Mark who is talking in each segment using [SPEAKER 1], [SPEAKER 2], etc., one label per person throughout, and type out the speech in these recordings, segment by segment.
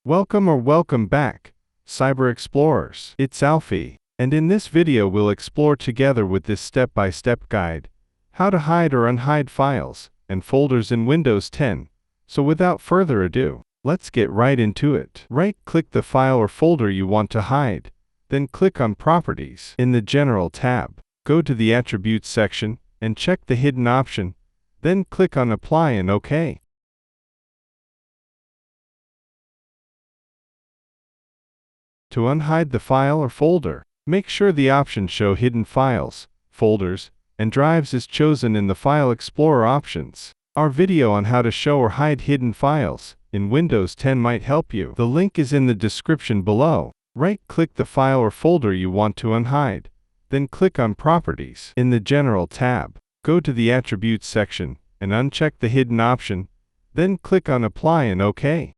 [SPEAKER 1] Welcome back, Cyber Explorers. It's Alfie, and in this video we'll explore together with this step-by-step guide, how to hide or unhide files and folders in Windows 10. So without further ado, let's get right into it. Right-click the file or folder you want to hide, then click on Properties. In the General tab, go to the Attributes section and check the Hidden option, then click on Apply and OK. To unhide the file or folder, make sure the option Show Hidden Files, Folders, and Drives is chosen in the File Explorer options. Our video on how to show or hide hidden files in Windows 10 might help you. The link is in the description below. Right-click the file or folder you want to unhide, then click on Properties. In the General tab, go to the Attributes section and uncheck the Hidden option, then click on Apply and OK.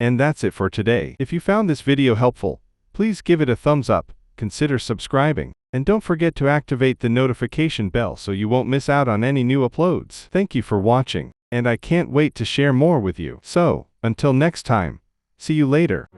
[SPEAKER 1] And that's it for today. If you found this video helpful, please give it a thumbs up, consider subscribing, and don't forget to activate the notification bell so you won't miss out on any new uploads. Thank you for watching, and I can't wait to share more with you. So, until next time, see you later.